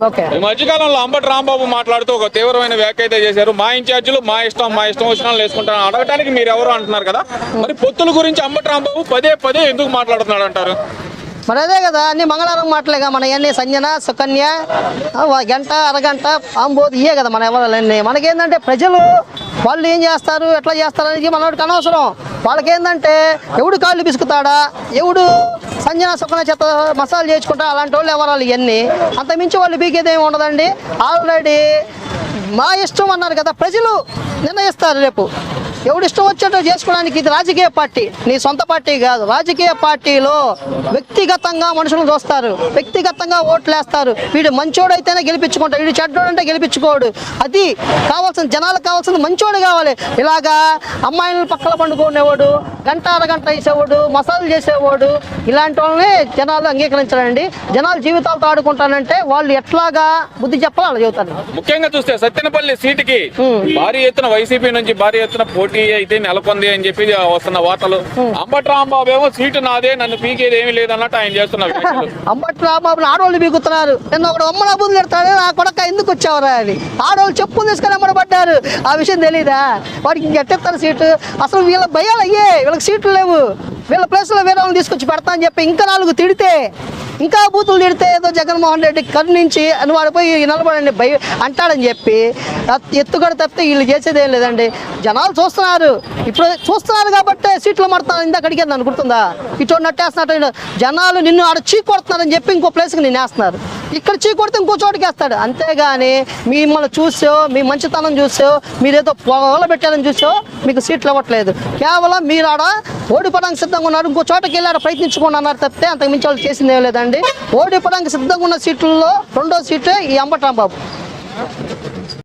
ఈ మధ్యకాలంలో అంబటి రాంబాబు మాట్లాడుతూ ఒక తీవ్రమైన వ్యాఖ్య అయితే చేశారు. మా ఇన్ఛార్జీలు మా ఇష్టం వచ్చిన వాళ్ళు వేసుకుంటాను అడగటానికి మీరు ఎవరు అంటున్నారు కదా, మరి పొత్తుల గురించి అంబటి రాంబాబు పదే ఎందుకు మాట్లాడుతున్నాడు అంటారు? మరి అదే కదా, అన్ని మంగళవారం మాటలేగా మన అన్ని సంజన సుకన్య గంట అరగంట ఆంబోధ్ ఇయే కదా మన ఎవరన్నీ. మనకేందంటే ప్రజలు వాళ్ళు ఏం చేస్తారు ఎట్లా చేస్తారు అనేది మనోడికి అనవసరం. వాళ్ళకేందంటే ఎవడు కాళ్ళు పిసుకుతాడా, ఎవడు సంజన సుకన్య చేత మసాలా చేసుకుంటా అలాంటి వాళ్ళు ఎవరాలు ఇవన్నీ. అంతమించి వాళ్ళు బీకేది ఏమి ఉండదండి. ఆల్రెడీ మా ఇష్టం అన్నారు కదా, ప్రజలు నిర్ణయిస్తారు రేపు. ఎవడు ఇష్టం వచ్చేటో చేసుకోవడానికి. ఇది రాజకీయ పార్టీ, నీ సొంత పార్టీ కాదు. రాజకీయ పార్టీలో వ్యక్తిగతంగా మనుషులు చూస్తారు, వ్యక్తిగతంగా ఓట్లు వేస్తారు. వీడు మంచోడు అయితేనే గెలిపించుకుంటాడు, వీడు చెడ్డోడు అంటే గెలిపించుకోడు. అది కావాల్సిన జనాలకు కావాల్సింది మంచోడు కావాలి. ఇలాగా అమ్మాయిలను పక్కన పండుకునేవాడు, గంట అరగంట వేసేవాడు, మసాలు చేసేవాడు, ఇలాంటి వాళ్ళని జనాలు అంగీకరించాలండి. జనాలు జీవితాలతో ఆడుకుంటానంటే వాళ్ళు ఎట్లాగా బుద్ధి చెప్పాలి అలా చెబుతారు. ముఖ్యంగా చూస్తే సత్తెనపల్లి సీటుకి భారీ ఎత్తున వైసీపీ నుంచి భారీ ఎత్తున పోటీ అయితే నెలకొంది అని చెప్పి వస్తున్న వార్తలు. అంబటి రాంబాబు ఏమో సీటు నాదే, నన్ను పీకేది ఏమీ లేదన్నట్టు ఆయన చేస్తున్నారు. అంబటి రాంబాబు ఆడవాళ్ళు పీకుతున్నారు. నిన్న ఒకడు అమ్మల బుద్ధి పెడతాడు, నా కొడక ఎందుకు వచ్చావరా అని. ఆడవాళ్ళు చెప్పులు తీసుకొని అమ్మడబడ్డారు. ఆ విషయం తెలీదా? వాడికి గట్టెత్తారు సీటు. అసలు వీళ్ళ భయాలు అయ్యే, వీళ్ళకి సీట్లు లేవు. వీళ్ళ ప్లేస్లో వేరే వాళ్ళని తీసుకొచ్చి పెడతా అని చెప్పి ఇంకా 4 తిడితే, ఇంకా బూతులు తిడితే ఏదో జగన్మోహన్ రెడ్డి కరుణించి అని వాడు పోయి నిలబడండి భయ అంటాడని చెప్పి ఎత్తుగడ తప్పితే వీళ్ళు చేసేది ఏం లేదండి. జనాలు చూస్తున్నారు, ఇప్పుడు చూస్తున్నారు కాబట్టి సీట్లు మడతాను. ఇందాక అడిగాను నన్ను గుర్తుందా, ఇటు నట్టేస్తున్నట్టు జనాలు నిన్ను ఆడ చీ కొడుతున్నారని చెప్పి ఇంకో ప్లేస్కి నేను వేస్తున్నారు. ఇక్కడ చీ కొడితే ఇంకో చోటుకి వేస్తాడు. అంతేగాని మిమ్మల్ని చూసో, మీ మంచితనం చూసో, మీరేదో పొగలు పెట్టారని చూసో మీకు సీట్లు ఇవ్వట్లేదు. కేవలం మీరు ఆడ ఓడిపోవడానికి సిద్ధంగా ఉన్నారు, ఇంకో చోటకి వెళ్ళారు ప్రయత్నించుకోండి అన్నారు తప్పితే అంతకు మించి వాళ్ళు చేసింది ఏం లేదండి. ఓడిపోవడానికి సిద్ధంగా ఉన్న సీట్లలో 2వ సీటే ఈ అంబటి రాంబాబు.